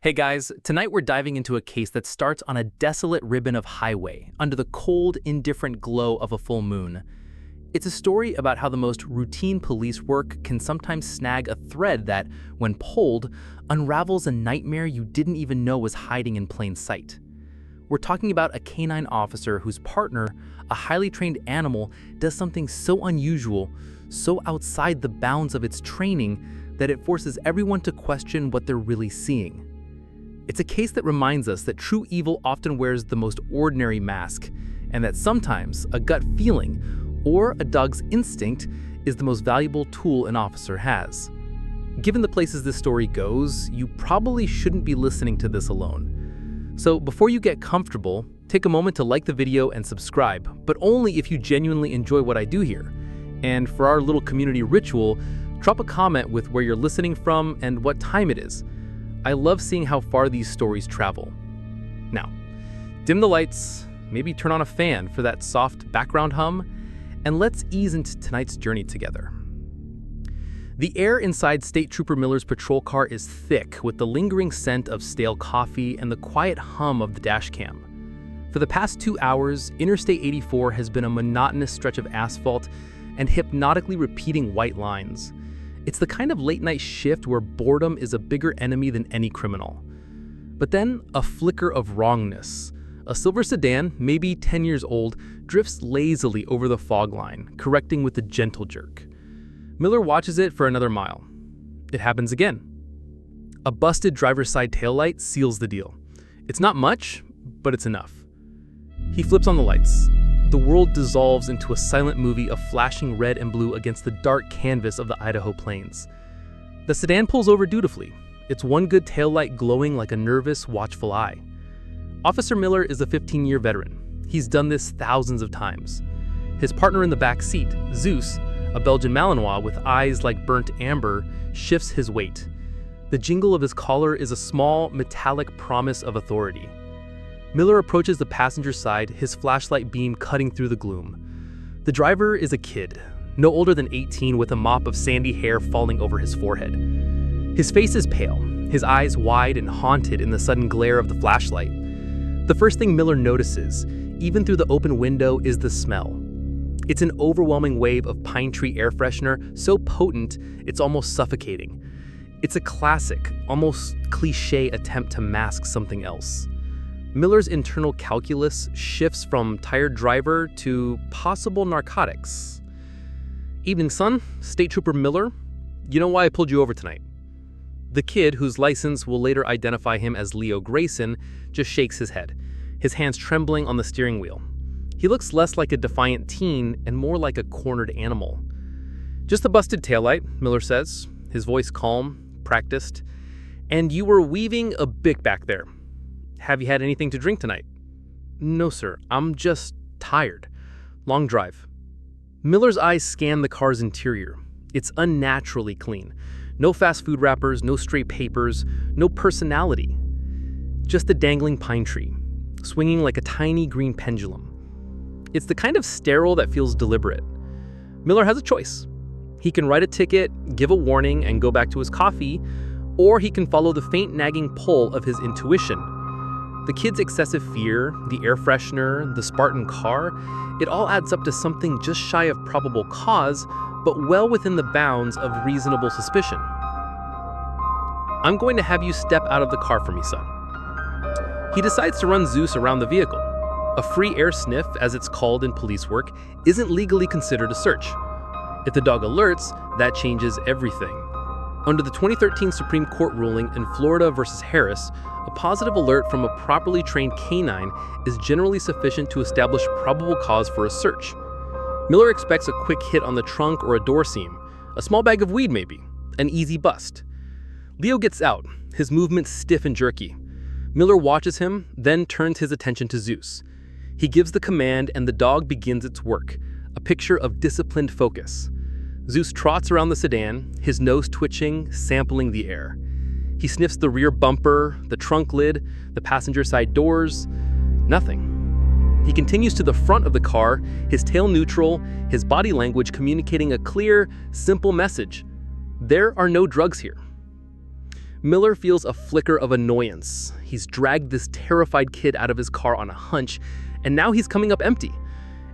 Hey guys, tonight we're diving into a case that starts on a desolate ribbon of highway, under the cold, indifferent glow of a full moon. It's a story about how the most routine police work can sometimes snag a thread that, when pulled, unravels a nightmare you didn't even know was hiding in plain sight. We're talking about a canine officer whose partner, a highly trained animal, does something so unusual, so outside the bounds of its training, that it forces everyone to question what they're really seeing. It's a case that reminds us that true evil often wears the most ordinary mask, and that sometimes a gut feeling or a dog's instinct is the most valuable tool an officer has. Given the places this story goes, you probably shouldn't be listening to this alone. So before you get comfortable, take a moment to like the video and subscribe, but only if you genuinely enjoy what I do here. And for our little community ritual, drop a comment with where you're listening from and what time it is. I love seeing how far these stories travel. Now, dim the lights, maybe turn on a fan for that soft background hum, and let's ease into tonight's journey together. The air inside State Trooper Miller's patrol car is thick with the lingering scent of stale coffee and the quiet hum of the dash cam. For the past 2 hours, Interstate 84 has been a monotonous stretch of asphalt and hypnotically repeating white lines. It's the kind of late-night shift where boredom is a bigger enemy than any criminal. But then, a flicker of wrongness. A silver sedan, maybe 10 years old, drifts lazily over the fog line, correcting with a gentle jerk. Miller watches it for another mile. It happens again. A busted driver's side taillight seals the deal. It's not much, but it's enough. He flips on the lights. The world dissolves into a silent movie of flashing red and blue against the dark canvas of the Idaho plains. The sedan pulls over dutifully, its one good taillight glowing like a nervous, watchful eye. Officer Miller is a 15-year veteran. He's done this thousands of times. His partner in the back seat, Zeus, a Belgian Malinois with eyes like burnt amber, shifts his weight. The jingle of his collar is a small, metallic promise of authority. Miller approaches the passenger side, his flashlight beam cutting through the gloom. The driver is a kid, no older than 18, with a mop of sandy hair falling over his forehead. His face is pale, his eyes wide and haunted in the sudden glare of the flashlight. The first thing Miller notices, even through the open window, is the smell. It's an overwhelming wave of pine tree air freshener, so potent it's almost suffocating. It's a classic, almost cliché attempt to mask something else. Miller's internal calculus shifts from tired driver to possible narcotics. Evening, son. State Trooper Miller. You know why I pulled you over tonight? The kid, whose license will later identify him as Leo Grayson, just shakes his head, his hands trembling on the steering wheel. He looks less like a defiant teen and more like a cornered animal. Just a busted taillight, Miller says, his voice calm, practiced. And you were weaving a bic back there. Have you had anything to drink tonight? No, sir. I'm just tired. Long drive. Miller's eyes scan the car's interior. It's unnaturally clean. No fast food wrappers, no stray papers, no personality. Just a dangling pine tree, swinging like a tiny green pendulum. It's the kind of sterile that feels deliberate. Miller has a choice. He can write a ticket, give a warning, and go back to his coffee, or he can follow the faint nagging pull of his intuition. The kid's excessive fear, the air freshener, the Spartan car, it all adds up to something just shy of probable cause, but well within the bounds of reasonable suspicion. I'm going to have you step out of the car for me, son. He decides to run Zeus around the vehicle. A free air sniff, as it's called in police work, isn't legally considered a search. If the dog alerts, that changes everything. Under the 2013 Supreme Court ruling in Florida versus Harris, a positive alert from a properly trained canine is generally sufficient to establish probable cause for a search. Miller expects a quick hit on the trunk or a door seam, a small bag of weed maybe, an easy bust. Leo gets out, his movements stiff and jerky. Miller watches him, then turns his attention to Zeus. He gives the command and the dog begins its work, a picture of disciplined focus. Zeus trots around the sedan, his nose twitching, sampling the air. He sniffs the rear bumper, the trunk lid, the passenger side doors. Nothing. He continues to the front of the car, his tail neutral, his body language communicating a clear, simple message. There are no drugs here. Miller feels a flicker of annoyance. He's dragged this terrified kid out of his car on a hunch, and now he's coming up empty.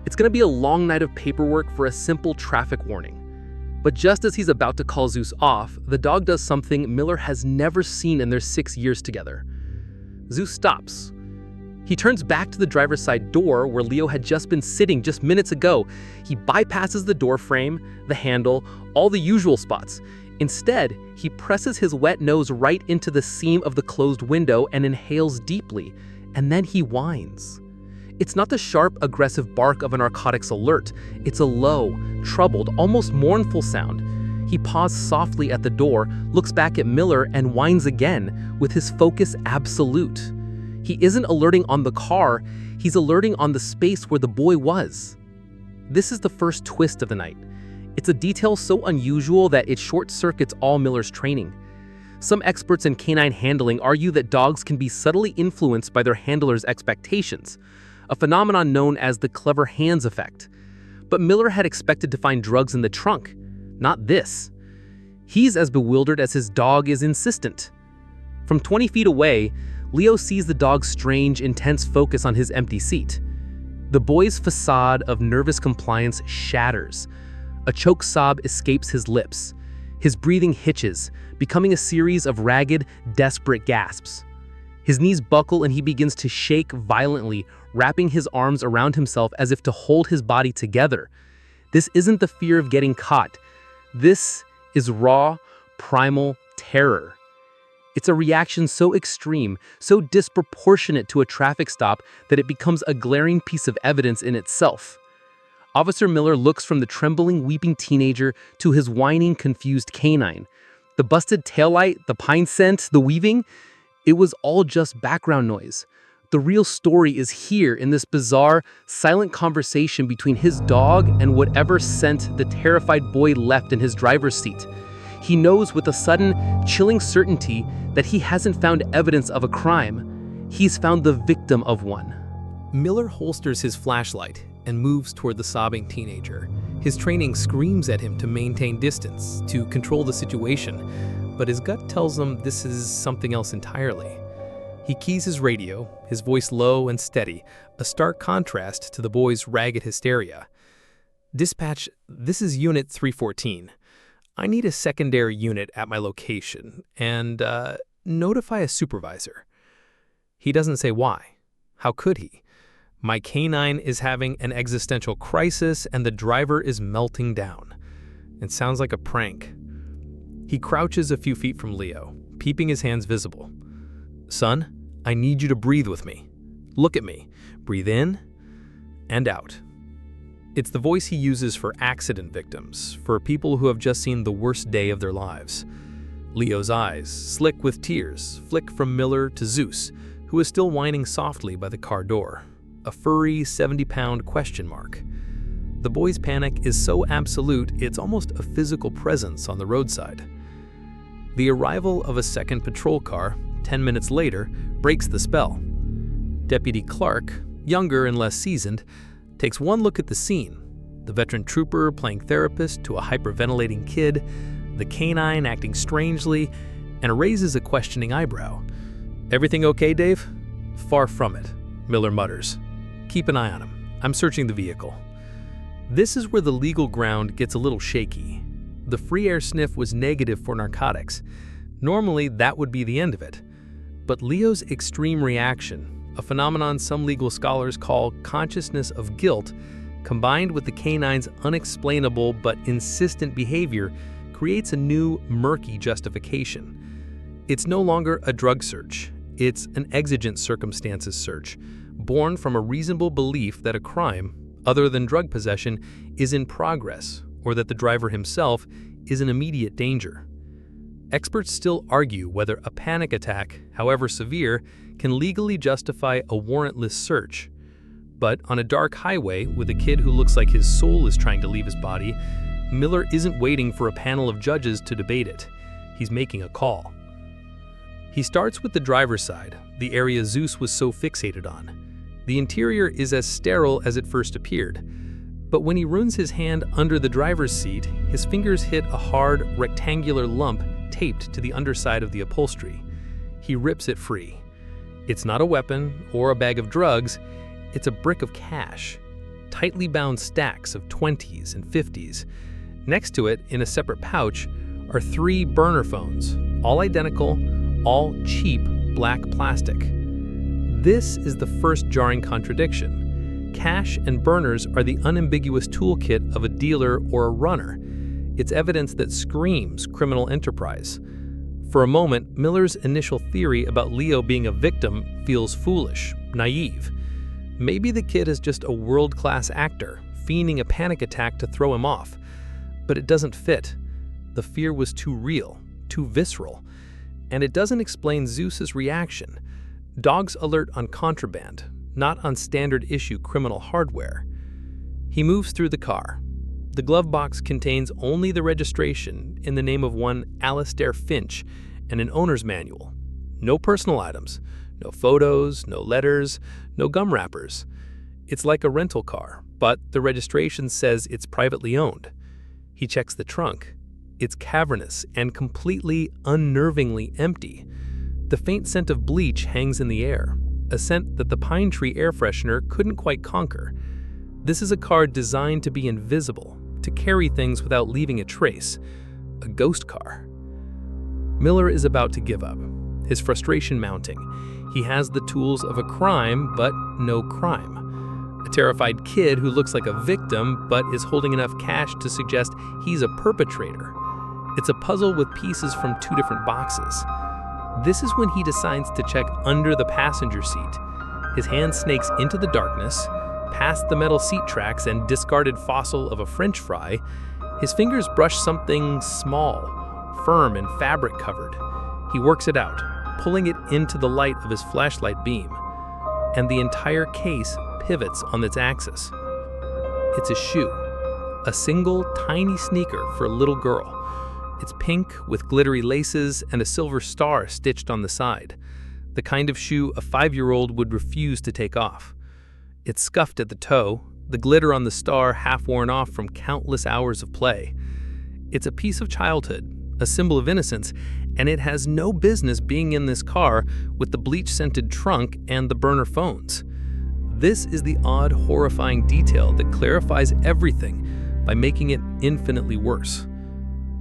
It's gonna be a long night of paperwork for a simple traffic warning. But just as he's about to call Zeus off, the dog does something Miller has never seen in their 6 years together. Zeus stops. He turns back to the driver's side door where Leo had just been sitting just minutes ago. He bypasses the door frame, the handle, all the usual spots. Instead, he presses his wet nose right into the seam of the closed window and inhales deeply, and then he whines. It's not the sharp, aggressive bark of a narcotics alert. It's a low, troubled, almost mournful sound. He paws softly at the door, looks back at Miller, and whines again, with his focus absolute. He isn't alerting on the car, he's alerting on the space where the boy was. This is the first twist of the night. It's a detail so unusual that it short-circuits all Miller's training. Some experts in canine handling argue that dogs can be subtly influenced by their handlers' expectations, a phenomenon known as the clever hands effect. But Miller had expected to find drugs in the trunk, not this. He's as bewildered as his dog is insistent. From 20 feet away, Leo sees the dog's strange, intense focus on his empty seat. The boy's facade of nervous compliance shatters. A choked sob escapes his lips. His breathing hitches, becoming a series of ragged, desperate gasps. His knees buckle and he begins to shake violently, wrapping his arms around himself as if to hold his body together. This isn't the fear of getting caught. This is raw, primal terror. It's a reaction so extreme, so disproportionate to a traffic stop that it becomes a glaring piece of evidence in itself. Officer Miller looks from the trembling, weeping teenager to his whining, confused canine. The busted taillight, the pine scent, the weaving, it was all just background noise. The real story is here in this bizarre, silent conversation between his dog and whatever scent the terrified boy left in his driver's seat. He knows with a sudden, chilling certainty that he hasn't found evidence of a crime. He's found the victim of one. Miller holsters his flashlight and moves toward the sobbing teenager. His training screams at him to maintain distance, to control the situation, but his gut tells him this is something else entirely. He keys his radio, his voice low and steady, a stark contrast to the boy's ragged hysteria. "Dispatch, this is Unit 314. I need a secondary unit at my location, and notify a supervisor." He doesn't say why. How could he? My canine is having an existential crisis and the driver is melting down. It sounds like a prank. He crouches a few feet from Leo, keeping his hands visible. "Son, I need you to breathe with me. Look at me. Breathe in and out." It's the voice he uses for accident victims, for people who have just seen the worst day of their lives. Leo's eyes, slick with tears, flick from Miller to Zeus, who is still whining softly by the car door. A furry, 70-pound question mark. The boy's panic is so absolute, it's almost a physical presence on the roadside. The arrival of a second patrol car, 10 minutes later, breaks the spell. Deputy Clark, younger and less seasoned, takes one look at the scene. The veteran trooper playing therapist to a hyperventilating kid, the canine acting strangely, and raises a questioning eyebrow. "Everything okay, Dave?" "Far from it," Miller mutters. "Keep an eye on him. I'm searching the vehicle." This is where the legal ground gets a little shaky. The free air sniff was negative for narcotics. Normally, that would be the end of it. But Leo's extreme reaction, a phenomenon some legal scholars call consciousness of guilt, combined with the canine's unexplainable but insistent behavior, creates a new, murky justification. It's no longer a drug search. It's an exigent circumstances search, born from a reasonable belief that a crime, other than drug possession, is in progress, or that the driver himself is in immediate danger. Experts still argue whether a panic attack, however severe, can legally justify a warrantless search. But on a dark highway with a kid who looks like his soul is trying to leave his body, Miller isn't waiting for a panel of judges to debate it. He's making a call. He starts with the driver's side, the area Zeus was so fixated on. The interior is as sterile as it first appeared. But when he runs his hand under the driver's seat, his fingers hit a hard, rectangular lump taped to the underside of the upholstery. He rips it free. It's not a weapon or a bag of drugs, it's a brick of cash. Tightly bound stacks of 20s and 50s. Next to it, in a separate pouch, are 3 burner phones, all identical, all cheap black plastic. This is the first jarring contradiction. Cash and burners are the unambiguous toolkit of a dealer or a runner. It's evidence that screams criminal enterprise. For a moment, Miller's initial theory about Leo being a victim feels foolish, naive. Maybe the kid is just a world-class actor, fiending a panic attack to throw him off. But it doesn't fit. The fear was too real, too visceral. And it doesn't explain Zeus's reaction. Dogs alert on contraband, not on standard-issue criminal hardware. He moves through the car. The glove box contains only the registration in the name of one Alistair Finch and an owner's manual. No personal items, no photos, no letters, no gum wrappers. It's like a rental car, but the registration says it's privately owned. He checks the trunk. It's cavernous and completely unnervingly empty. The faint scent of bleach hangs in the air, a scent that the pine tree air freshener couldn't quite conquer. This is a car designed to be invisible, to carry things without leaving a trace. A ghost car. Miller is about to give up, his frustration mounting. He has the tools of a crime, but no crime. A terrified kid who looks like a victim, but is holding enough cash to suggest he's a perpetrator. It's a puzzle with pieces from 2 different boxes. This is when he decides to check under the passenger seat. His hand snakes into the darkness, past the metal seat tracks and discarded fossil of a French fry. His fingers brush something small, firm and fabric-covered. He works it out, pulling it into the light of his flashlight beam. And the entire case pivots on its axis. It's a shoe. A single, tiny sneaker for a little girl. It's pink with glittery laces and a silver star stitched on the side. The kind of shoe a 5-year-old would refuse to take off. It's scuffed at the toe, the glitter on the star half worn off from countless hours of play. It's a piece of childhood, a symbol of innocence, and it has no business being in this car with the bleach-scented trunk and the burner phones. This is the odd, horrifying detail that clarifies everything by making it infinitely worse.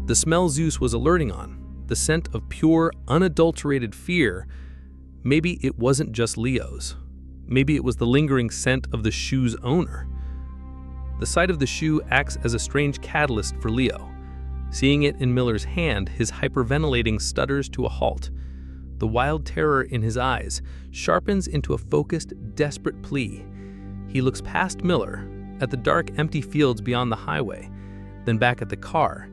The smell Zeus was alerting on, the scent of pure, unadulterated fear, maybe it wasn't just Leo's. Maybe it was the lingering scent of the shoe's owner. The sight of the shoe acts as a strange catalyst for Leo. Seeing it in Miller's hand, his hyperventilating stutters to a halt. The wild terror in his eyes sharpens into a focused, desperate plea. He looks past Miller, at the dark, empty fields beyond the highway, then back at the car.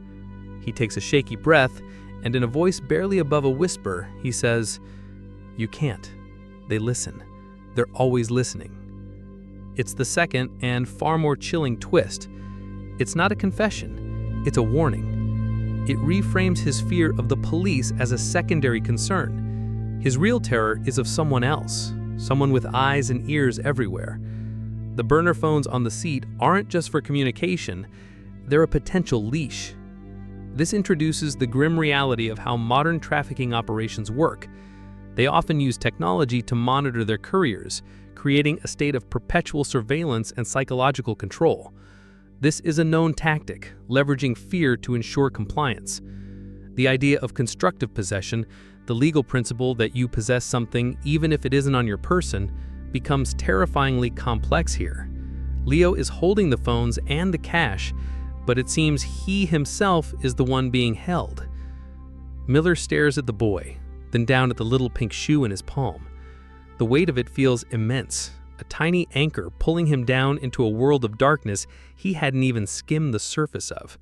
He takes a shaky breath, and in a voice barely above a whisper, he says, "You can't. They listen. They're always listening." It's the second and far more chilling twist. It's not a confession, it's a warning. It reframes his fear of the police as a secondary concern. His real terror is of someone else, someone with eyes and ears everywhere. The burner phones on the seat aren't just for communication, they're a potential leash. This introduces the grim reality of how modern trafficking operations work. They often use technology to monitor their couriers, creating a state of perpetual surveillance and psychological control. This is a known tactic, leveraging fear to ensure compliance. The idea of constructive possession, the legal principle that you possess something even if it isn't on your person, becomes terrifyingly complex here. Leo is holding the phones and the cash, but it seems he himself is the one being held. Miller stares at the boy, then down at the little pink shoe in his palm. The weight of it feels immense, a tiny anchor pulling him down into a world of darkness he hadn't even skimmed the surface of.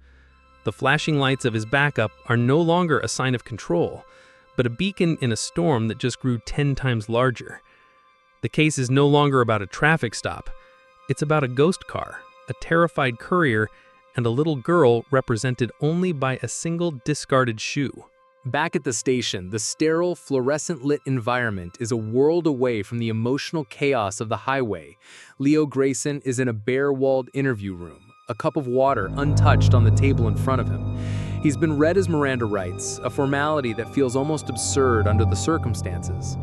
The flashing lights of his backup are no longer a sign of control, but a beacon in a storm that just grew 10 times larger. The case is no longer about a traffic stop. It's about a ghost car, a terrified courier, and a little girl represented only by a single discarded shoe. Back at the station, the sterile, fluorescent-lit environment is a world away from the emotional chaos of the highway. Leo Grayson is in a bare-walled interview room, a cup of water untouched on the table in front of him. He's been read his Miranda rights, a formality that feels almost absurd under the circumstances.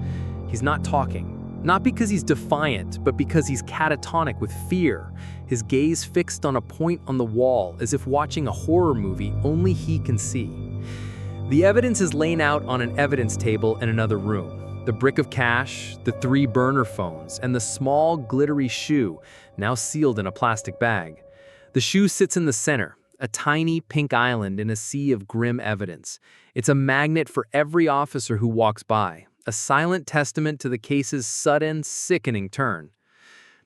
He's not talking. Not because he's defiant, but because he's catatonic with fear, his gaze fixed on a point on the wall as if watching a horror movie only he can see. The evidence is laying out on an evidence table in another room. The brick of cash, the 3 burner phones, and the small, glittery shoe, now sealed in a plastic bag. The shoe sits in the center, a tiny pink island in a sea of grim evidence. It's a magnet for every officer who walks by, a silent testament to the case's sudden, sickening turn.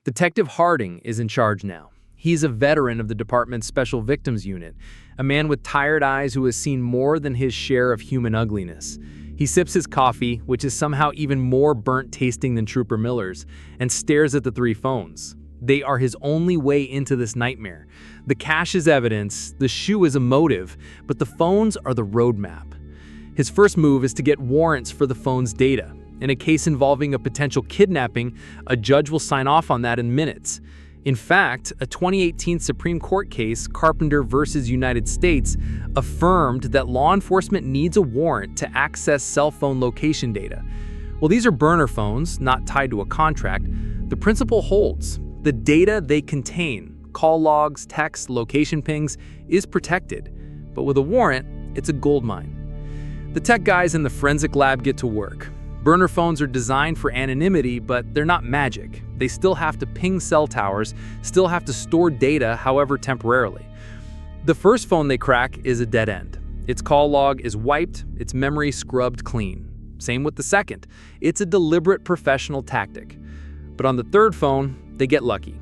Detective Harding is in charge now. He's a veteran of the department's Special Victims Unit, a man with tired eyes who has seen more than his share of human ugliness. He sips his coffee, which is somehow even more burnt-tasting than Trooper Miller's, and stares at the 3 phones. They are his only way into this nightmare. The cash is evidence, the shoe is a motive, but the phones are the roadmap. His first move is to get warrants for the phone's data. In a case involving a potential kidnapping, a judge will sign off on that in minutes. In fact, a 2018 Supreme Court case, Carpenter versus United States, affirmed that law enforcement needs a warrant to access cell phone location data. Well, these are burner phones, not tied to a contract. The principle holds. The data they contain, call logs, text, location pings, is protected. But with a warrant, it's a goldmine. The tech guys in the forensic lab get to work. Burner phones are designed for anonymity, but they're not magic. They still have to ping cell towers, still have to store data, however temporarily. The first phone they crack is a dead end. Its call log is wiped, its memory scrubbed clean. Same with the second. It's a deliberate professional tactic. But on the third phone, they get lucky.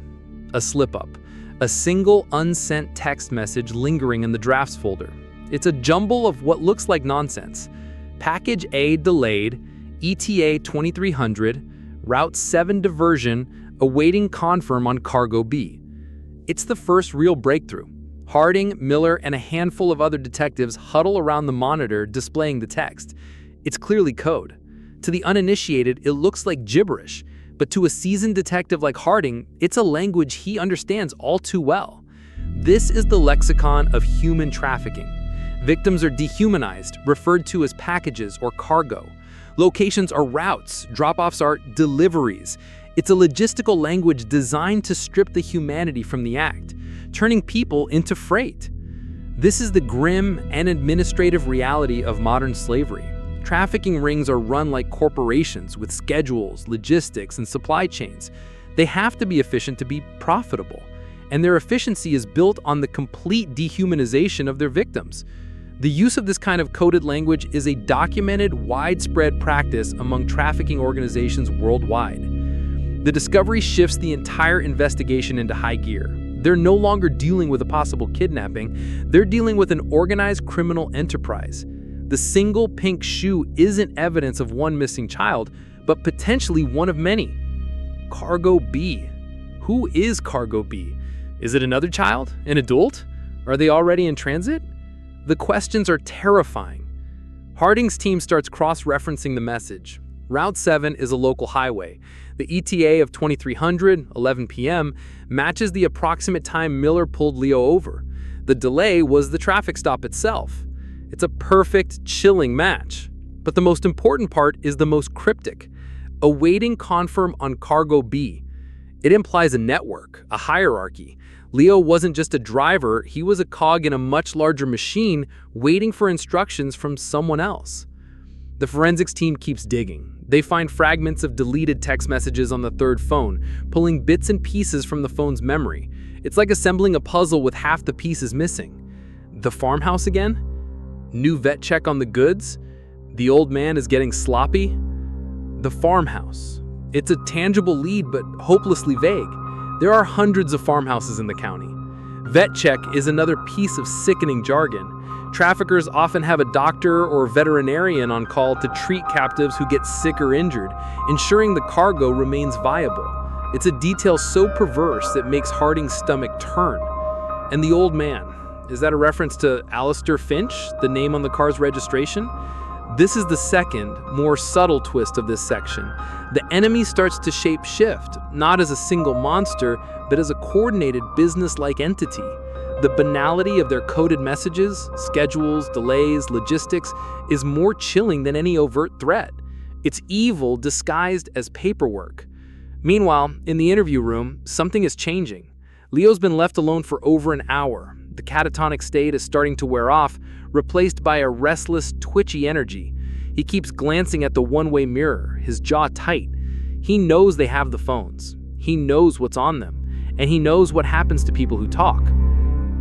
A slip-up. A single unsent text message lingering in the drafts folder. It's a jumble of what looks like nonsense. Package A delayed, ETA 2300, Route 7 diversion, awaiting confirm on Cargo B. It's the first real breakthrough. Harding, Miller, and a handful of other detectives huddle around the monitor displaying the text. It's clearly code. To the uninitiated, it looks like gibberish, but to a seasoned detective like Harding, it's a language he understands all too well. This is the lexicon of human trafficking. Victims are dehumanized, referred to as packages or cargo. Locations are routes, drop-offs are deliveries. It's a logistical language designed to strip the humanity from the act, turning people into freight. This is the grim and administrative reality of modern slavery. Trafficking rings are run like corporations with schedules, logistics, and supply chains. They have to be efficient to be profitable, and their efficiency is built on the complete dehumanization of their victims. The use of this kind of coded language is a documented, widespread practice among trafficking organizations worldwide. The discovery shifts the entire investigation into high gear. They're no longer dealing with a possible kidnapping, they're dealing with an organized criminal enterprise. The single pink shoe isn't evidence of one missing child, but potentially one of many. Cargo B. Who is Cargo B? Is it another child? An adult? Are they already in transit? The questions are terrifying. Harding's team starts cross-referencing the message. Route 7 is a local highway. The ETA of 2300, 11 p.m., matches the approximate time Miller pulled Leo over. The delay was the traffic stop itself. It's a perfect, chilling match. But the most important part is the most cryptic. Awaiting confirm on Cargo B. It implies a network, a hierarchy. Leo wasn't just a driver, he was a cog in a much larger machine waiting for instructions from someone else. The forensics team keeps digging. They find fragments of deleted text messages on the third phone, pulling bits and pieces from the phone's memory. It's like assembling a puzzle with half the pieces missing. The farmhouse again? New vet check on the goods? The old man is getting sloppy? The farmhouse. It's a tangible lead, but hopelessly vague. There are hundreds of farmhouses in the county. Vet check is another piece of sickening jargon. Traffickers often have a doctor or veterinarian on call to treat captives who get sick or injured, ensuring the cargo remains viable. It's a detail so perverse that makes Harding's stomach turn. And the old man. Is that a reference to Alistair Finch, the name on the car's registration? This is the second, more subtle twist of this section. The enemy starts to shape shift, not as a single monster, but as a coordinated business-like entity. The banality of their coded messages, schedules, delays, logistics is more chilling than any overt threat. It's evil disguised as paperwork. Meanwhile, in the interview room, something is changing. Leo's been left alone for over an hour. The catatonic state is starting to wear off, replaced by a restless, twitchy energy. He keeps glancing at the one-way mirror, his jaw tight. He knows they have the phones. He knows what's on them. And he knows what happens to people who talk.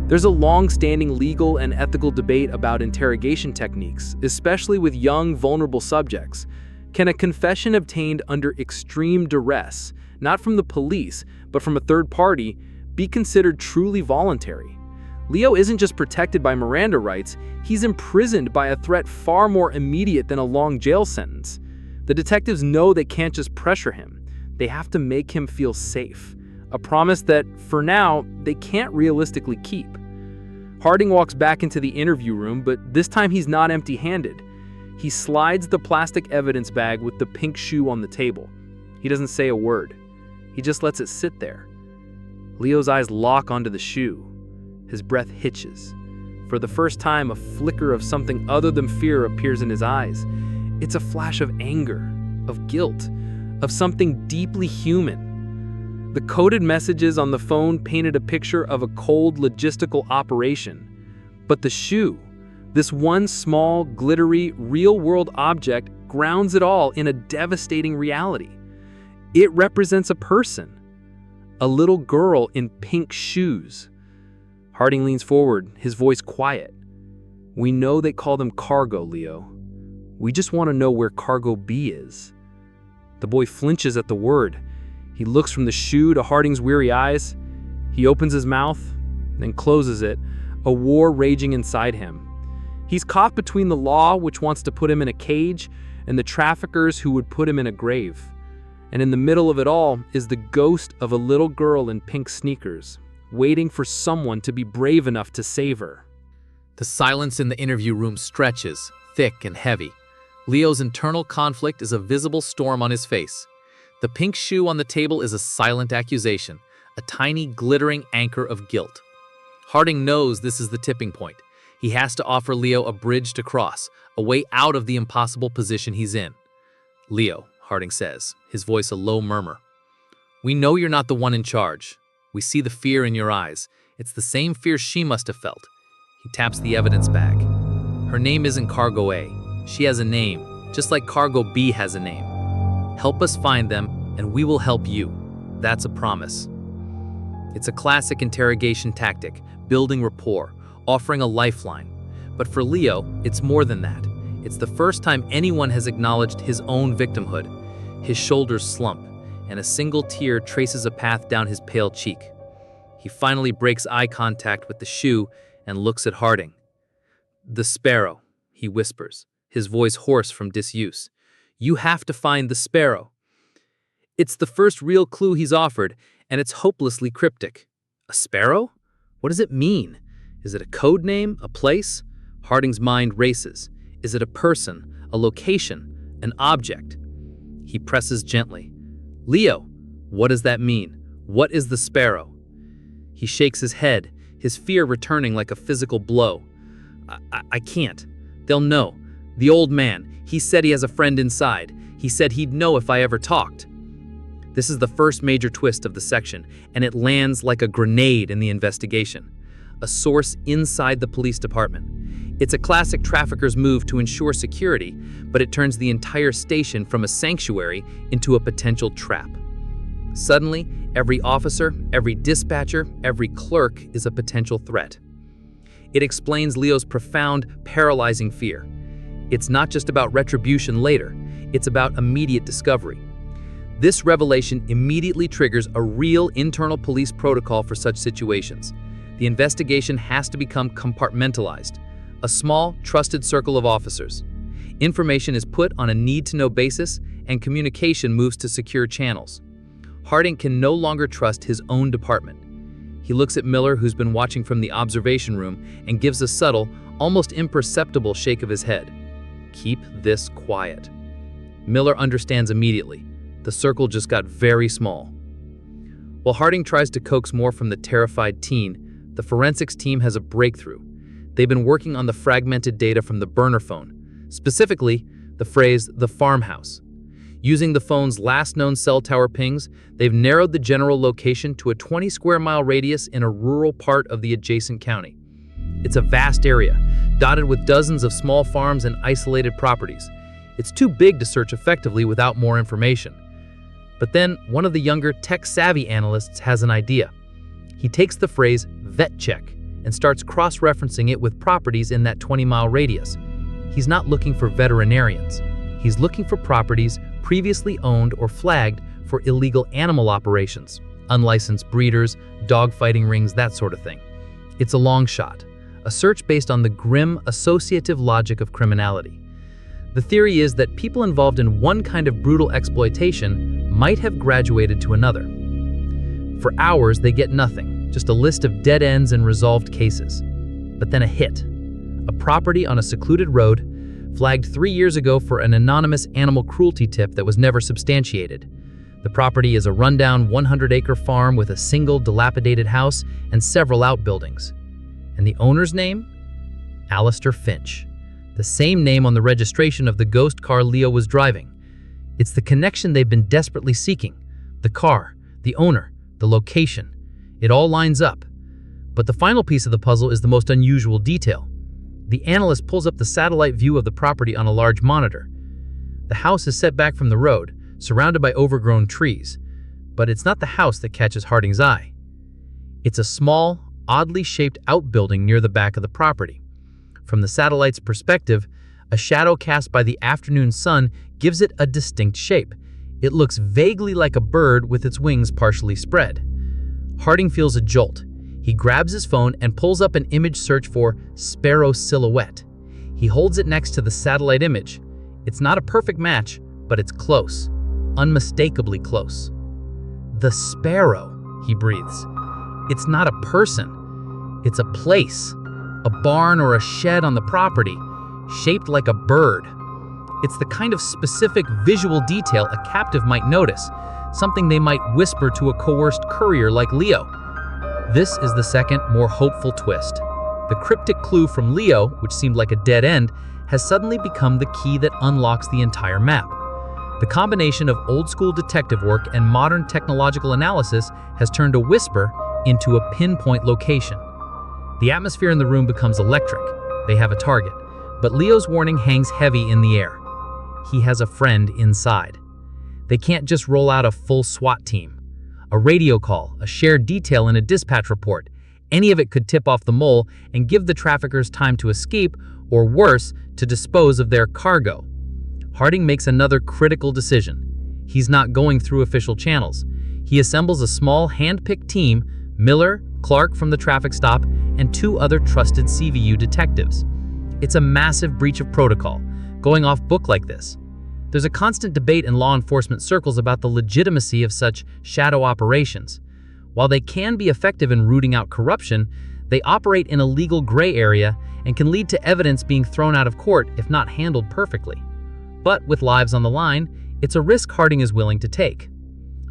There's a long-standing legal and ethical debate about interrogation techniques, especially with young, vulnerable subjects. Can a confession obtained under extreme duress, not from the police, but from a third party, be considered truly voluntary? Leo isn't just protected by Miranda rights, he's imprisoned by a threat far more immediate than a long jail sentence. The detectives know they can't just pressure him. They have to make him feel safe. A promise that, for now, they can't realistically keep. Harding walks back into the interview room, but this time he's not empty-handed. He slides the plastic evidence bag with the pink shoe on the table. He doesn't say a word. He just lets it sit there. Leo's eyes lock onto the shoe. His breath hitches. For the first time, a flicker of something other than fear appears in his eyes. It's a flash of anger, of guilt, of something deeply human. The coded messages on the phone painted a picture of a cold logistical operation. But the shoe, this one small, glittery, real-world object, grounds it all in a devastating reality. It represents a person, a little girl in pink shoes. Harding leans forward, his voice quiet. We know they call them cargo, Leo. We just want to know where cargo B is. The boy flinches at the word. He looks from the shoe to Harding's weary eyes. He opens his mouth, then closes it, a war raging inside him. He's caught between the law, which wants to put him in a cage, and the traffickers who would put him in a grave. And in the middle of it all is the ghost of a little girl in pink sneakers, waiting for someone to be brave enough to save her. The silence in the interview room stretches, thick and heavy. Leo's internal conflict is a visible storm on his face. The pink shoe on the table is a silent accusation, a tiny glittering anchor of guilt. Harding knows this is the tipping point. He has to offer Leo a bridge to cross, a way out of the impossible position he's in. Leo, Harding says, his voice a low murmur. We know you're not the one in charge. We see the fear in your eyes. It's the same fear she must have felt. He taps the evidence bag. Her name isn't Cargo A. She has a name, just like Cargo B has a name. Help us find them, and we will help you. That's a promise. It's a classic interrogation tactic, building rapport, offering a lifeline. But for Leo, it's more than that. It's the first time anyone has acknowledged his own victimhood. His shoulders slump, and a single tear traces a path down his pale cheek. He finally breaks eye contact with the shoe and looks at Harding. The sparrow, he whispers, his voice hoarse from disuse. You have to find the sparrow. It's the first real clue he's offered, and it's hopelessly cryptic. A sparrow? What does it mean? Is it a code name, a place? Harding's mind races. Is it a person, a location, an object? He presses gently. Leo, what does that mean? What is the sparrow? He shakes his head, his fear returning like a physical blow. I can't. They'll know. The old man, he said he has a friend inside. He said he'd know if I ever talked. This is the first major twist of the section, and it lands like a grenade in the investigation. A source inside the police department. It's a classic trafficker's move to ensure security, but it turns the entire station from a sanctuary into a potential trap. Suddenly, every officer, every dispatcher, every clerk is a potential threat. It explains Leo's profound, paralyzing fear. It's not just about retribution later, it's about immediate discovery. This revelation immediately triggers a real internal police protocol for such situations. The investigation has to become compartmentalized, a small, trusted circle of officers. Information is put on a need-to-know basis, and communication moves to secure channels. Harding can no longer trust his own department. He looks at Miller, who's been watching from the observation room, and gives a subtle, almost imperceptible shake of his head. Keep this quiet. Miller understands immediately. The circle just got very small. While Harding tries to coax more from the terrified teen, the forensics team has a breakthrough. They've been working on the fragmented data from the burner phone, specifically the phrase "the farmhouse." Using the phone's last known cell tower pings, they've narrowed the general location to a 20-square-mile radius in a rural part of the adjacent county. It's a vast area, dotted with dozens of small farms and isolated properties. It's too big to search effectively without more information. But then, one of the younger tech-savvy analysts has an idea. He takes the phrase "vet check" and starts cross-referencing it with properties in that 20-mile radius. He's not looking for veterinarians. He's looking for properties previously owned or flagged for illegal animal operations, unlicensed breeders, dogfighting rings, that sort of thing. It's a long shot, a search based on the grim associative logic of criminality. The theory is that people involved in one kind of brutal exploitation might have graduated to another. For hours, they get nothing, just a list of dead ends and resolved cases. But then a hit. A property on a secluded road, flagged 3 years ago for an anonymous animal cruelty tip that was never substantiated. The property is a rundown 100-acre farm with a single dilapidated house and several outbuildings. And the owner's name? Alistair Finch. The same name on the registration of the ghost car Leo was driving. It's the connection they've been desperately seeking. The car, the owner, the location. It all lines up. But the final piece of the puzzle is the most unusual detail. The analyst pulls up the satellite view of the property on a large monitor. The house is set back from the road, surrounded by overgrown trees. But it's not the house that catches Harding's eye. It's a small, oddly shaped outbuilding near the back of the property. From the satellite's perspective, a shadow cast by the afternoon sun gives it a distinct shape. It looks vaguely like a bird with its wings partially spread. Harding feels a jolt. He grabs his phone and pulls up an image search for sparrow silhouette. He holds it next to the satellite image. It's not a perfect match, but it's close. Unmistakably close. The sparrow, he breathes. It's not a person. It's a place. A barn or a shed on the property, shaped like a bird. It's the kind of specific visual detail a captive might notice, something they might whisper to a coerced courier like Leo. This is the second, more hopeful twist. The cryptic clue from Leo, which seemed like a dead end, has suddenly become the key that unlocks the entire map. The combination of old-school detective work and modern technological analysis has turned a whisper into a pinpoint location. The atmosphere in the room becomes electric. They have a target, but Leo's warning hangs heavy in the air. He has a friend inside. They can't just roll out a full SWAT team. A radio call, a shared detail in a dispatch report, any of it could tip off the mole and give the traffickers time to escape, or worse, to dispose of their cargo. Harding makes another critical decision. He's not going through official channels. He assembles a small hand-picked team, Miller, Clark from the traffic stop, and 2 other trusted CVU detectives. It's a massive breach of protocol, going off book like this. There's a constant debate in law enforcement circles about the legitimacy of such shadow operations. While they can be effective in rooting out corruption, they operate in a legal gray area and can lead to evidence being thrown out of court if not handled perfectly. But with lives on the line, it's a risk Harding is willing to take.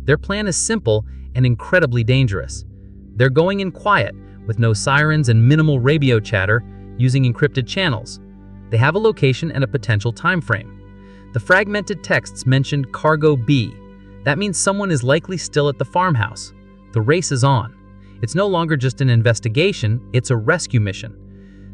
Their plan is simple and incredibly dangerous. They're going in quiet, with no sirens and minimal radio chatter, using encrypted channels. They have a location and a potential time frame. The fragmented texts mentioned Cargo B. That means someone is likely still at the farmhouse. The race is on. It's no longer just an investigation, it's a rescue mission.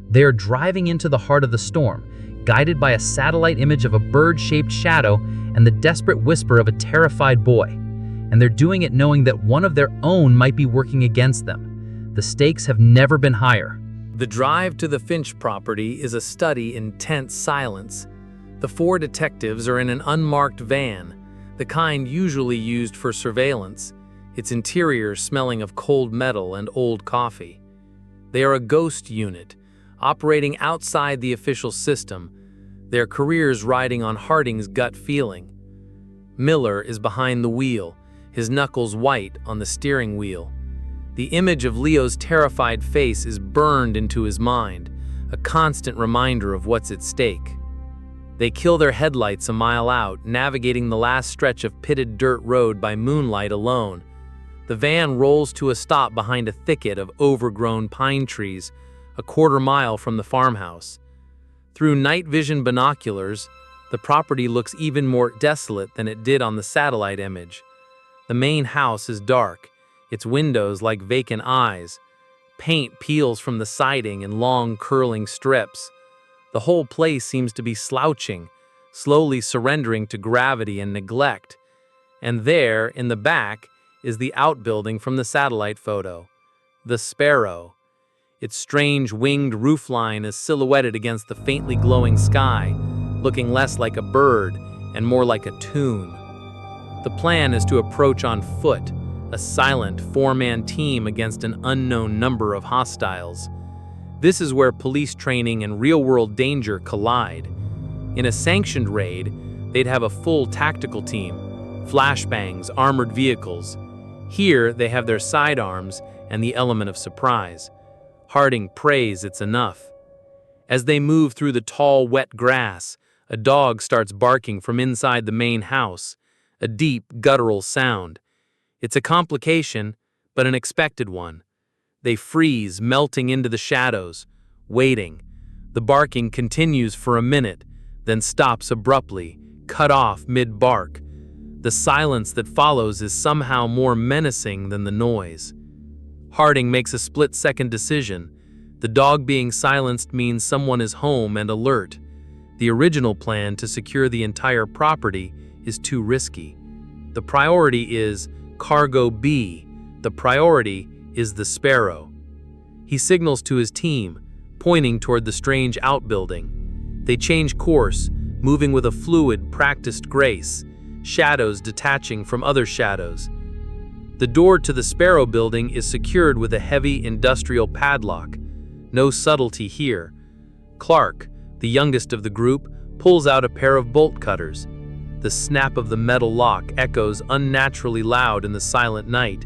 They are driving into the heart of the storm, guided by a satellite image of a bird-shaped shadow and the desperate whisper of a terrified boy. And they're doing it knowing that one of their own might be working against them. The stakes have never been higher. The drive to the Finch property is a study in tense silence. The 4 detectives are in an unmarked van, the kind usually used for surveillance, its interior smelling of cold metal and old coffee. They are a ghost unit, operating outside the official system, their careers riding on Harding's gut feeling. Miller is behind the wheel, his knuckles white on the steering wheel. The image of Leo's terrified face is burned into his mind, a constant reminder of what's at stake. They kill their headlights a mile out, navigating the last stretch of pitted dirt road by moonlight alone. The van rolls to a stop behind a thicket of overgrown pine trees, a quarter-mile from the farmhouse. Through night vision binoculars, the property looks even more desolate than it did on the satellite image. The main house is dark, its windows like vacant eyes. Paint peels from the siding in long, curling strips. The whole place seems to be slouching, slowly surrendering to gravity and neglect. And there, in the back, is the outbuilding from the satellite photo, the Sparrow. Its strange winged roofline is silhouetted against the faintly glowing sky, looking less like a bird and more like a tune. The plan is to approach on foot, a silent four-man team against an unknown number of hostiles. This is where police training and real-world danger collide. In a sanctioned raid, they'd have a full tactical team, flashbangs, armored vehicles. Here, they have their sidearms and the element of surprise. Harding prays it's enough. As they move through the tall, wet grass, a dog starts barking from inside the main house, a deep, guttural sound. It's a complication, but an expected one. They freeze, melting into the shadows, waiting. The barking continues for a minute, then stops abruptly, cut off mid-bark. The silence that follows is somehow more menacing than the noise. Harding makes a split-second decision. The dog being silenced means someone is home and alert. The original plan to secure the entire property is too risky. The priority is Cargo B. The priority is the Sparrow. He signals to his team, pointing toward the strange outbuilding. They change course, moving with a fluid, practiced grace, shadows detaching from other shadows. The door to the Sparrow building is secured with a heavy industrial padlock. No subtlety here. Clark, the youngest of the group, pulls out a pair of bolt cutters. The snap of the metal lock echoes unnaturally loud in the silent night.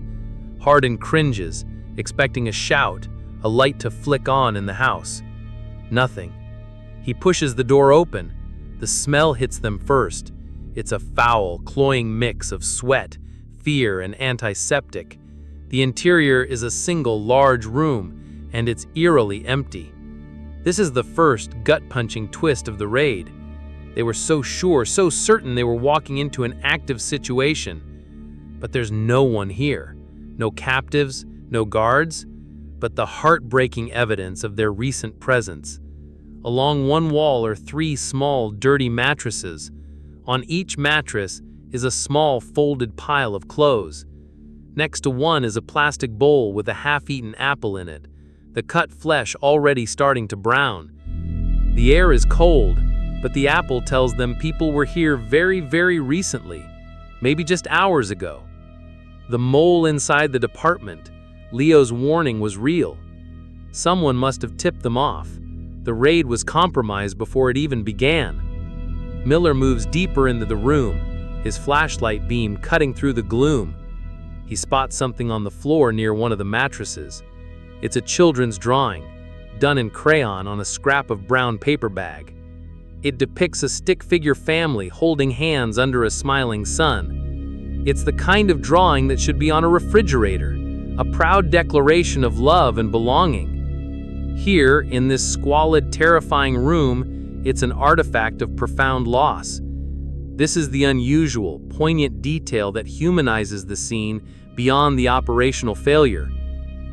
Harding cringes, expecting a shout, a light to flick on in the house. Nothing. He pushes the door open. The smell hits them first. It's a foul, cloying mix of sweat, fear, and antiseptic. The interior is a single large room, and it's eerily empty. This is the first gut-punching twist of the raid. They were so sure, so certain they were walking into an active situation. But there's no one here. No captives, no guards, but the heartbreaking evidence of their recent presence. Along one wall are 3 small, dirty mattresses. On each mattress is a small, folded pile of clothes. Next to one is a plastic bowl with a half-eaten apple in it, the cut flesh already starting to brown. The air is cold, but the apple tells them people were here very, very recently, maybe just hours ago. The mole inside the department, Leo's warning was real. Someone must have tipped them off. The raid was compromised before it even began. Miller moves deeper into the room, his flashlight beam cutting through the gloom. He spots something on the floor near one of the mattresses. It's a children's drawing, done in crayon on a scrap of brown paper bag. It depicts a stick-figure family holding hands under a smiling sun. It's the kind of drawing that should be on a refrigerator, a proud declaration of love and belonging. Here, in this squalid, terrifying room, it's an artifact of profound loss. This is the unusual, poignant detail that humanizes the scene beyond the operational failure.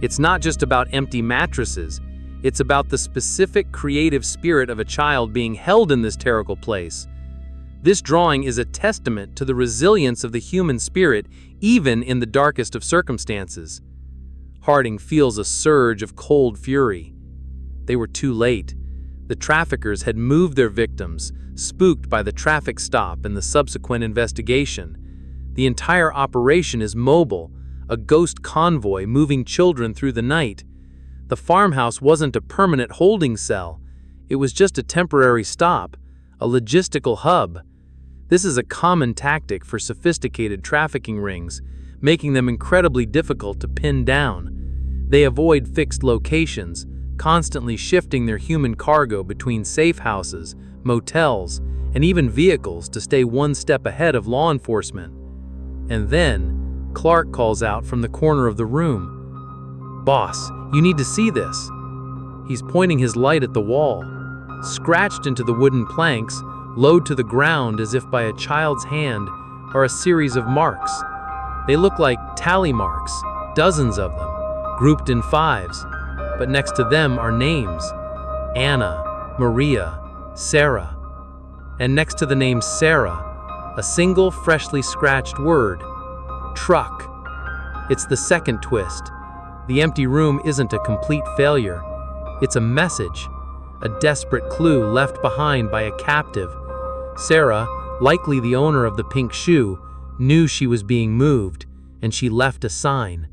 It's not just about empty mattresses. It's about the specific creative spirit of a child being held in this terrible place. This drawing is a testament to the resilience of the human spirit, even in the darkest of circumstances. Harding feels a surge of cold fury. They were too late. The traffickers had moved their victims, spooked by the traffic stop and the subsequent investigation. The entire operation is mobile, a ghost convoy moving children through the night. The farmhouse wasn't a permanent holding cell. It was just a temporary stop, a logistical hub. This is a common tactic for sophisticated trafficking rings, making them incredibly difficult to pin down. They avoid fixed locations, constantly shifting their human cargo between safe houses, motels, and even vehicles to stay one step ahead of law enforcement. And then, Clark calls out from the corner of the room. "Boss, you need to see this." He's pointing his light at the wall. Scratched into the wooden planks, lowered to the ground as if by a child's hand, are a series of marks. They look like tally marks, dozens of them, grouped in fives, but next to them are names: Anna, Maria, Sarah. And next to the name Sarah, a single freshly scratched word: truck. It's the second twist. The empty room isn't a complete failure. It's a message, a desperate clue left behind by a captive. Sarah, likely the owner of the pink shoe, knew she was being moved, and she left a sign.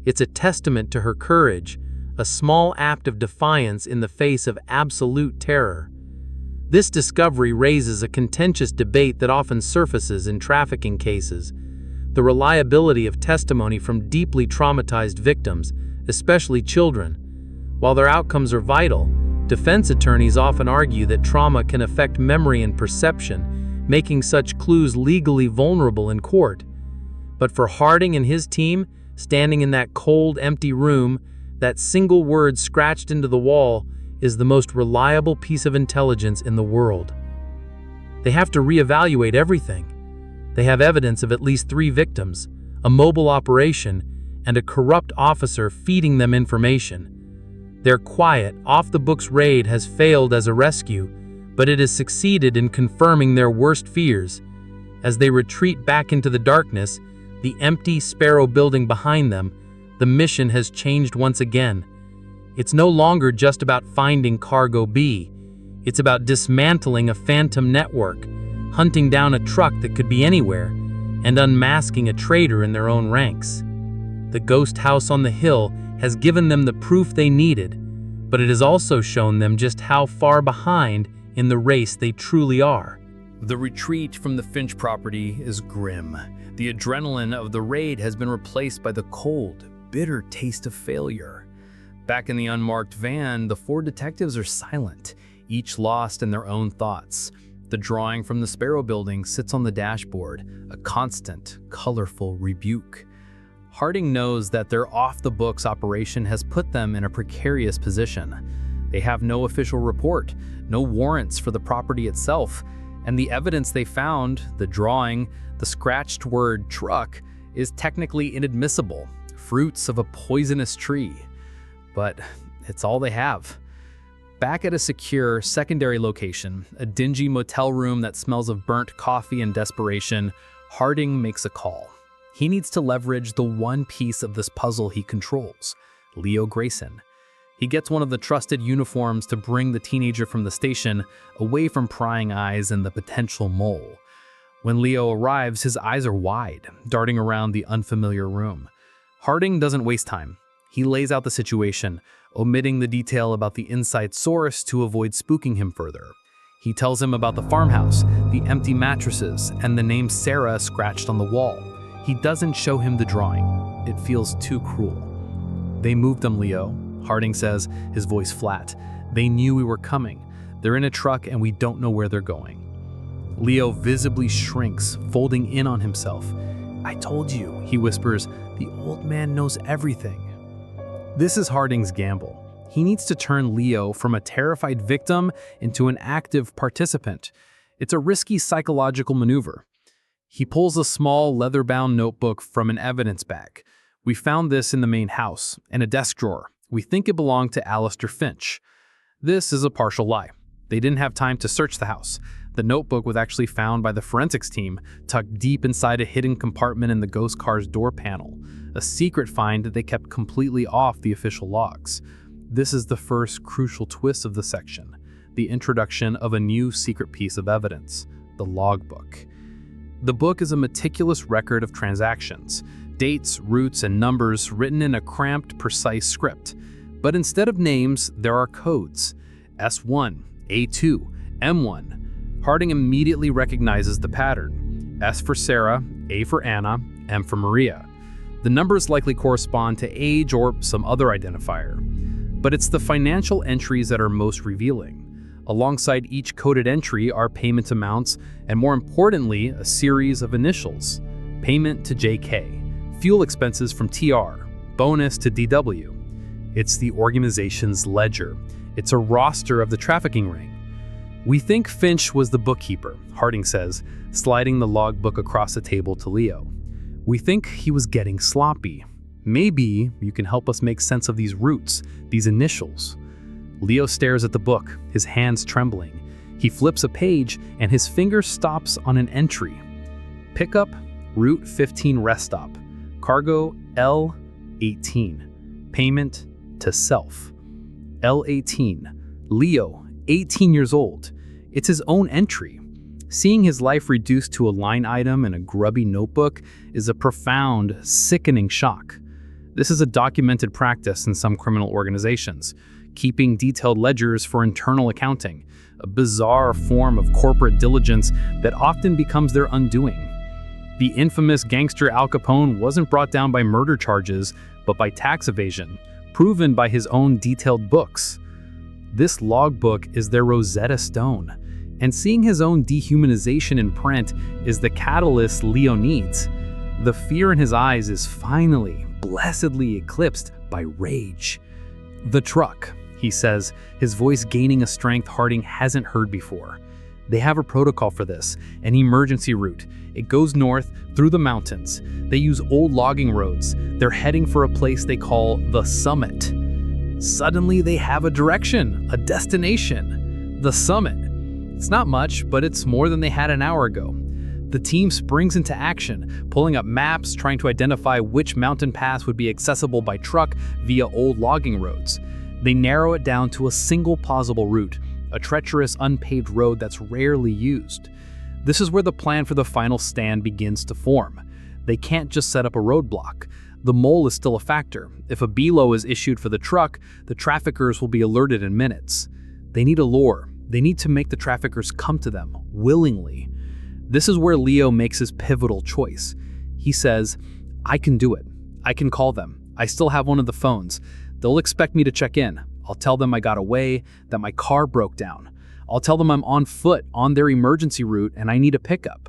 It's a testament to her courage, a small act of defiance in the face of absolute terror. This discovery raises a contentious debate that often surfaces in trafficking cases: the reliability of testimony from deeply traumatized victims, especially children. While their outcomes are vital, defense attorneys often argue that trauma can affect memory and perception, making such clues legally vulnerable in court. But for Harding and his team, standing in that cold, empty room, that single word scratched into the wall is the most reliable piece of intelligence in the world. They have to reevaluate everything. They have evidence of at least 3 victims, a mobile operation, and a corrupt officer feeding them information. Their quiet, off-the-books raid has failed as a rescue, but it has succeeded in confirming their worst fears. As they retreat back into the darkness, the empty Sparrow building behind them, the mission has changed once again. It's no longer just about finding Cargo B. It's about dismantling a phantom network, hunting down a truck that could be anywhere, and unmasking a traitor in their own ranks. The ghost house on the hill has given them the proof they needed, but it has also shown them just how far behind in the race they truly are. The retreat from the Finch property is grim. The adrenaline of the raid has been replaced by the cold, bitter taste of failure. Back in the unmarked van, the 4 detectives are silent, each lost in their own thoughts. The drawing from the Sparrow building sits on the dashboard, a constant, colorful rebuke. Harding knows that their off-the-books operation has put them in a precarious position. They have no official report, no warrants for the property itself, and the evidence they found, the drawing, the scratched word truck, is technically inadmissible, fruits of a poisonous tree. But it's all they have. Back at a secure, secondary location, a dingy motel room that smells of burnt coffee and desperation, Harding makes a call. He needs to leverage the one piece of this puzzle he controls, Leo Grayson. He gets one of the trusted uniforms to bring the teenager from the station away from prying eyes and the potential mole. When Leo arrives, his eyes are wide, darting around the unfamiliar room. Harding doesn't waste time. He lays out the situation, omitting the detail about the inside source to avoid spooking him further. He tells him about the farmhouse, the empty mattresses, and the name Sarah scratched on the wall. He doesn't show him the drawing. It feels too cruel. "They moved them, Leo," Harding says, his voice flat. "They knew we were coming. They're in a truck and we don't know where they're going." Leo visibly shrinks, folding in on himself. "I told you," he whispers, "the old man knows everything." This is Harding's gamble. He needs to turn Leo from a terrified victim into an active participant. It's a risky psychological maneuver. He pulls a small leather-bound notebook from an evidence bag. "We found this in the main house, in a desk drawer. We think it belonged to Alistair Finch." This is a partial lie. They didn't have time to search the house. The notebook was actually found by the forensics team, tucked deep inside a hidden compartment in the ghost car's door panel, a secret find that they kept completely off the official logs. This is the first crucial twist of the section, the introduction of a new secret piece of evidence, the logbook. The book is a meticulous record of transactions, dates, routes, and numbers written in a cramped, precise script. But instead of names, there are codes: S1, A2, M1. Harding immediately recognizes the pattern: S for Sarah, A for Anna, M for Maria. The numbers likely correspond to age or some other identifier. But it's the financial entries that are most revealing. Alongside each coded entry are payment amounts, and more importantly, a series of initials. Payment to JK, fuel expenses from TR, bonus to DW. It's the organization's ledger. It's a roster of the trafficking ring. We think Finch was the bookkeeper, Harding says, sliding the logbook across the table to Leo. We think he was getting sloppy. Maybe you can help us make sense of these roots, these initials. Leo stares at the book, his hands trembling. He flips a page and his finger stops on an entry. Pickup, Route 15 rest stop. Cargo L18. Payment to self. L18. Leo, 18 years old. It's his own entry. Seeing his life reduced to a line item in a grubby notebook is a profound, sickening shock. This is a documented practice in some criminal organizations, keeping detailed ledgers for internal accounting, a bizarre form of corporate diligence that often becomes their undoing. The infamous gangster Al Capone wasn't brought down by murder charges, but by tax evasion, proven by his own detailed books. This logbook is their Rosetta Stone, and seeing his own dehumanization in print is the catalyst Leo needs. The fear in his eyes is finally, blessedly eclipsed by rage. The truck, he says, his voice gaining a strength Harding hasn't heard before. They have a protocol for this, an emergency route. It goes north through the mountains. They use old logging roads. They're heading for a place they call the summit. Suddenly they have a direction, a destination. The summit. It's not much, but it's more than they had an hour ago. The team springs into action, pulling up maps, trying to identify which mountain pass would be accessible by truck via old logging roads. They narrow it down to a single plausible route, a treacherous, unpaved road that's rarely used. This is where the plan for the final stand begins to form. They can't just set up a roadblock. The mole is still a factor. If a BLO is issued for the truck, the traffickers will be alerted in minutes. They need a lure. They need to make the traffickers come to them, willingly. This is where Leo makes his pivotal choice. He says, I can do it. I can call them. I still have one of the phones. They'll expect me to check in. I'll tell them I got away, that my car broke down. I'll tell them I'm on foot on their emergency route and I need a pickup.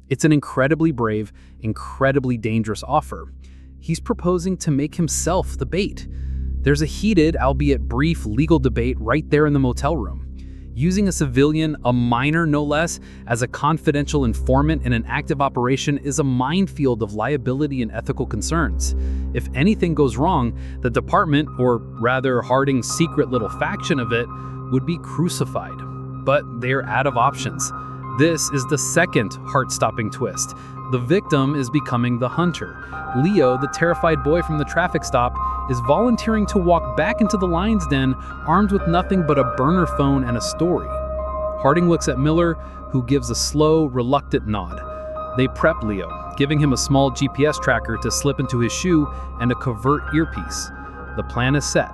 It's an incredibly brave, incredibly dangerous offer. He's proposing to make himself the bait. There's a heated, albeit brief, legal debate right there in the motel room. Using a civilian, a minor no less, as a confidential informant in an active operation is a minefield of liability and ethical concerns. If anything goes wrong, the department, or rather Harding's secret little faction of it, would be crucified. But they're out of options. This is the second heart-stopping twist. The victim is becoming the hunter. Leo, the terrified boy from the traffic stop, is volunteering to walk back into the lion's den armed with nothing but a burner phone and a story. Harding looks at Miller, who gives a slow, reluctant nod. They prep Leo, giving him a small GPS tracker to slip into his shoe and a covert earpiece. The plan is set.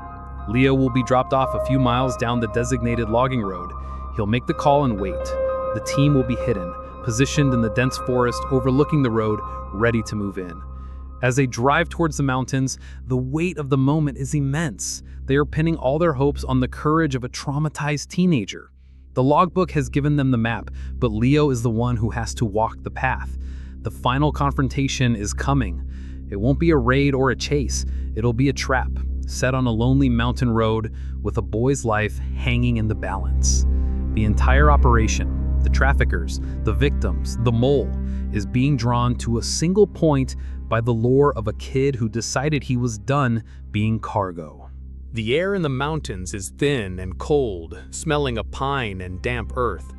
Leo will be dropped off a few miles down the designated logging road. He'll make the call and wait. The team will be hidden, positioned in the dense forest overlooking the road, ready to move in. As they drive towards the mountains, the weight of the moment is immense. They are pinning all their hopes on the courage of a traumatized teenager. The logbook has given them the map, but Leo is the one who has to walk the path. The final confrontation is coming. It won't be a raid or a chase. It'll be a trap, set on a lonely mountain road with a boy's life hanging in the balance. The entire operation, the traffickers, the victims, the mole, is being drawn to a single point by the lure of a kid who decided he was done being cargo. The air in the mountains is thin and cold, smelling of pine and damp earth.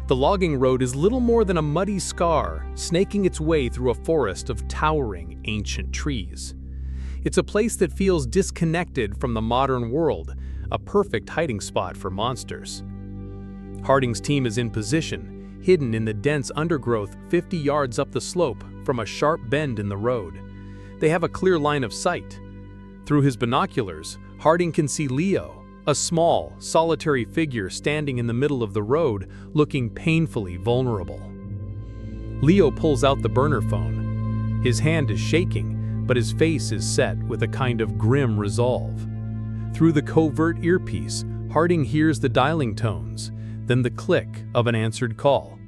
The logging road is little more than a muddy scar, snaking its way through a forest of towering, ancient trees. It's a place that feels disconnected from the modern world, a perfect hiding spot for monsters. Harding's team is in position, hidden in the dense undergrowth 50 yards up the slope from a sharp bend in the road. They have a clear line of sight. Through his binoculars, Harding can see Leo, a small, solitary figure standing in the middle of the road, looking painfully vulnerable. Leo pulls out the burner phone. His hand is shaking, but his face is set with a kind of grim resolve. Through the covert earpiece, Harding hears the dialing tones, then the click of an answered call.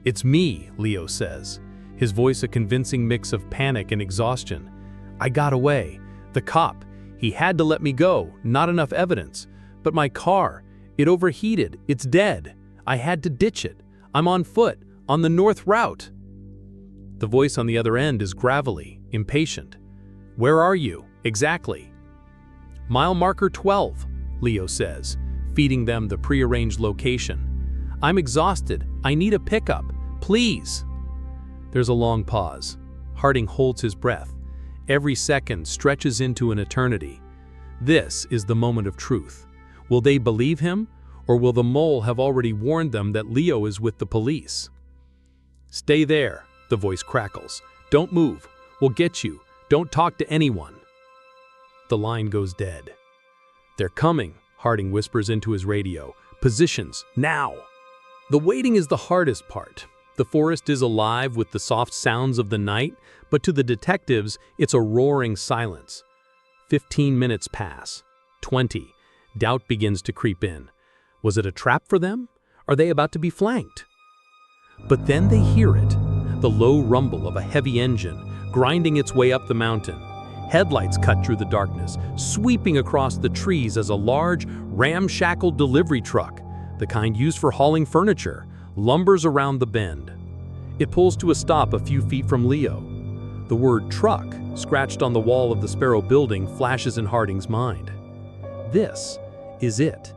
"It's me," Leo says. his voice a convincing mix of panic and exhaustion. "I got away. The cop, he had to let me go, not enough evidence. But my car, it overheated, it's dead. I had to ditch it. I'm on foot, on the north route." The voice on the other end is gravelly, impatient. "Where are you, exactly?" "Mile marker 12, Leo says, feeding them the prearranged location. "I'm exhausted. I need a pickup. Please." There's a long pause. Harding holds his breath. Every second stretches into an eternity. This is the moment of truth. Will they believe him, or will the mole have already warned them that Leo is with the police? "Stay there," the voice crackles. "Don't move. We'll get you. Don't talk to anyone." The line goes dead. "They're coming," Harding whispers into his radio. "Positions, now!" The waiting is the hardest part. The forest is alive with the soft sounds of the night, but to the detectives, it's a roaring silence. 15 minutes pass. 20. Doubt begins to creep in. Was it a trap for them? Are they about to be flanked? But then they hear it, the low rumble of a heavy engine grinding its way up the mountain. Headlights cut through the darkness, sweeping across the trees as a large, ramshackle delivery truck, the kind used for hauling furniture, lumbers around the bend. It pulls to a stop a few feet from Leo. The word truck, scratched on the wall of the Sparrow building, flashes in Harding's mind. This is it.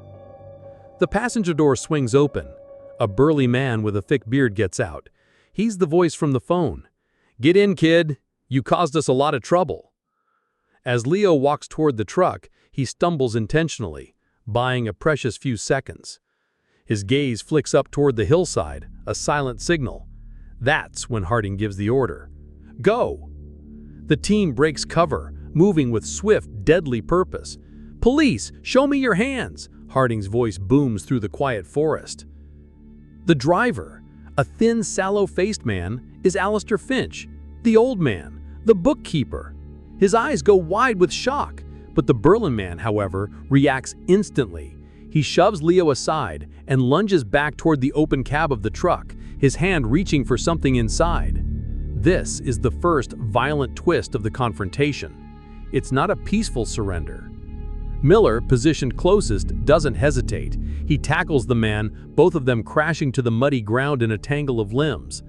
The passenger door swings open. A burly man with a thick beard gets out. He's the voice from the phone. "Get in, kid. You caused us a lot of trouble." As Leo walks toward the truck, he stumbles intentionally, buying a precious few seconds. His gaze flicks up toward the hillside, a silent signal. That's when Harding gives the order. "Go!" The team breaks cover, moving with swift, deadly purpose. "Police, show me your hands!" Harding's voice booms through the quiet forest. The driver, a thin, sallow-faced man, is Alistair Finch, the old man, the bookkeeper. His eyes go wide with shock, but the Berlin man, however, reacts instantly. He shoves Leo aside and lunges back toward the open cab of the truck, his hand reaching for something inside. This is the first violent twist of the confrontation. It's not a peaceful surrender. Miller, positioned closest, doesn't hesitate. He tackles the man, both of them crashing to the muddy ground in a tangle of limbs.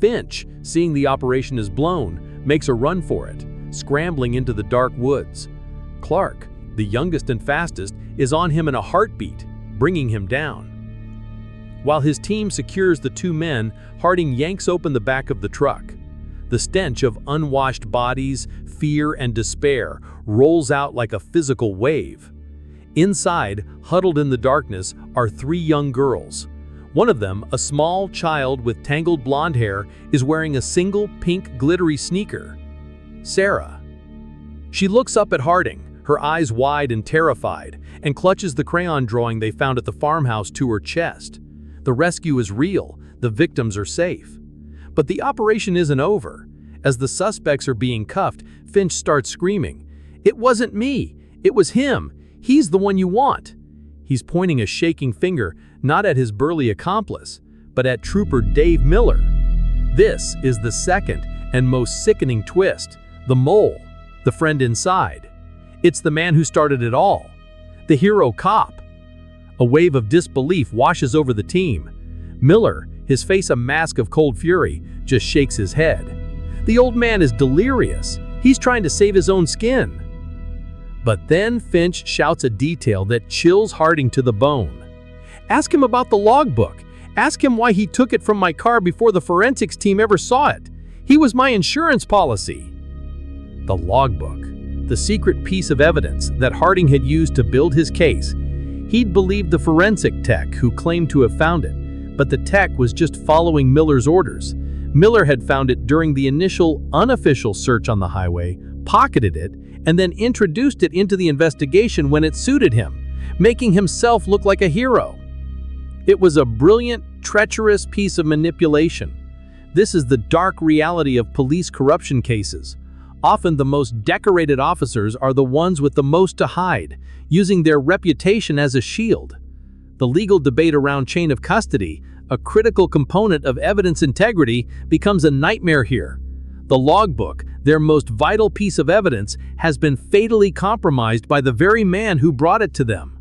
Finch, seeing the operation is blown, makes a run for it, scrambling into the dark woods. Clark, the youngest and fastest, is on him in a heartbeat, bringing him down. While his team secures the two men, Harding yanks open the back of the truck. The stench of unwashed bodies, fear, and despair rolls out like a physical wave. Inside, huddled in the darkness, are three young girls. One of them, a small child with tangled blonde hair, is wearing a single pink glittery sneaker. Sarah. She looks up at Harding, her eyes wide and terrified, and clutches the crayon drawing they found at the farmhouse to her chest. The rescue is real, the victims are safe. But the operation isn't over. As the suspects are being cuffed, Finch starts screaming, "It wasn't me, it was him. He's the one you want." He's pointing a shaking finger, not at his burly accomplice, but at Trooper Dave Miller. This is the second and most sickening twist, the mole, the friend inside. It's the man who started it all, the hero cop. A wave of disbelief washes over the team. Miller, his face a mask of cold fury, just shakes his head. The old man is delirious. He's trying to save his own skin. But then Finch shouts a detail that chills Harding to the bone. "Ask him about the logbook. Ask him why he took it from my car before the forensics team ever saw it. He was my insurance policy." The logbook, the secret piece of evidence that Harding had used to build his case. He'd believed the forensic tech who claimed to have found it, but the tech was just following Miller's orders. Miller had found it during the initial unofficial search on the highway, pocketed it, and then introduced it into the investigation when it suited him, making himself look like a hero. It was a brilliant, treacherous piece of manipulation. This is the dark reality of police corruption cases. Often the most decorated officers are the ones with the most to hide, using their reputation as a shield. The legal debate around chain of custody, a critical component of evidence integrity, becomes a nightmare here. The logbook, their most vital piece of evidence, has been fatally compromised by the very man who brought it to them.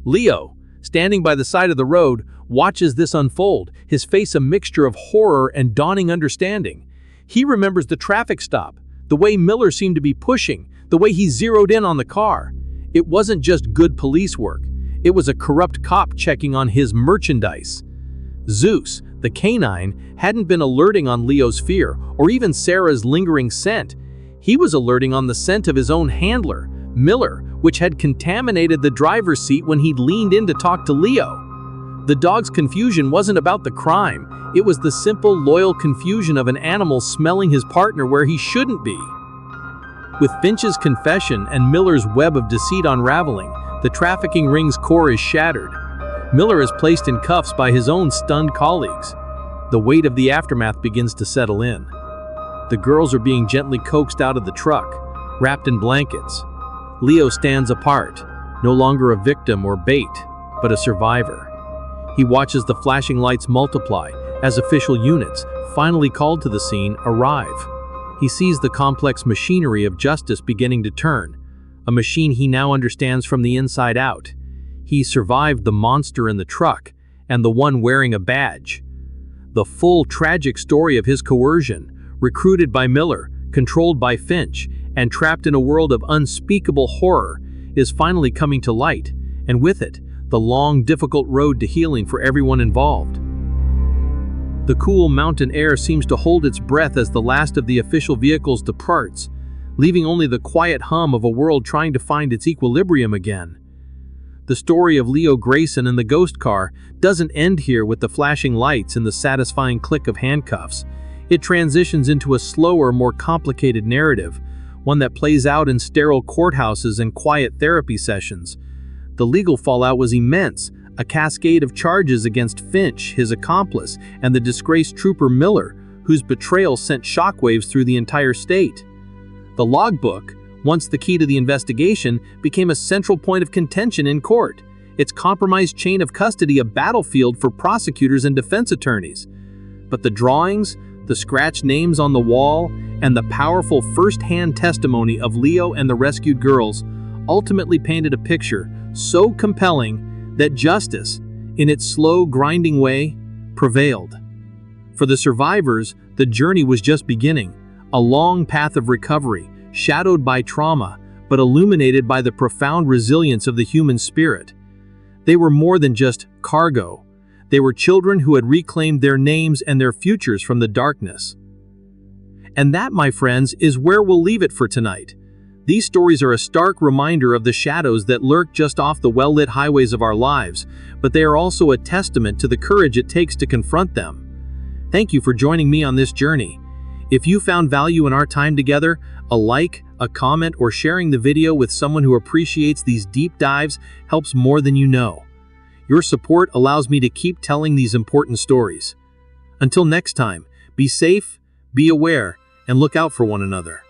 Leo, standing by the side of the road, watches this unfold, his face a mixture of horror and dawning understanding. He remembers the traffic stop, the way Miller seemed to be pushing, the way he zeroed in on the car. It wasn't just good police work. It was a corrupt cop checking on his merchandise. Zeus, the canine, hadn't been alerting on Leo's fear or even Sarah's lingering scent. He was alerting on the scent of his own handler, Miller, which had contaminated the driver's seat when he'd leaned in to talk to Leo. The dog's confusion wasn't about the crime. It was the simple, loyal confusion of an animal smelling his partner where he shouldn't be. With Finch's confession and Miller's web of deceit unraveling, the trafficking ring's core is shattered. Miller is placed in cuffs by his own stunned colleagues. The weight of the aftermath begins to settle in. The girls are being gently coaxed out of the truck, wrapped in blankets. Leo stands apart, no longer a victim or bait, but a survivor. He watches the flashing lights multiply as official units, finally called to the scene, arrive. He sees the complex machinery of justice beginning to turn, a machine he now understands from the inside out. He survived the monster in the truck and the one wearing a badge. The full tragic story of his coercion, recruited by Miller, controlled by Finch, and trapped in a world of unspeakable horror, is finally coming to light, and with it, the long, difficult road to healing for everyone involved. The cool mountain air seems to hold its breath as the last of the official vehicles departs, leaving only the quiet hum of a world trying to find its equilibrium again. The story of Leo Grayson and the ghost car doesn't end here with the flashing lights and the satisfying click of handcuffs. It transitions into a slower, more complicated narrative, one that plays out in sterile courthouses and quiet therapy sessions. The legal fallout was immense, a cascade of charges against Finch, his accomplice, and the disgraced trooper Miller, whose betrayal sent shockwaves through the entire state. The logbook, once the key to the investigation, became a central point of contention in court, its compromised chain of custody a battlefield for prosecutors and defense attorneys. But the drawings, the scratched names on the wall, and the powerful first-hand testimony of Leo and the rescued girls ultimately painted a picture so compelling that justice, in its slow, grinding way, prevailed. For the survivors, the journey was just beginning, a long path of recovery, shadowed by trauma, but illuminated by the profound resilience of the human spirit. They were more than just cargo. They were children who had reclaimed their names and their futures from the darkness. And that, my friends, is where we'll leave it for tonight. These stories are a stark reminder of the shadows that lurk just off the well-lit highways of our lives, but they are also a testament to the courage it takes to confront them. Thank you for joining me on this journey. If you found value in our time together, a like, a comment, or sharing the video with someone who appreciates these deep dives helps more than you know. Your support allows me to keep telling these important stories. Until next time, be safe, be aware, and look out for one another.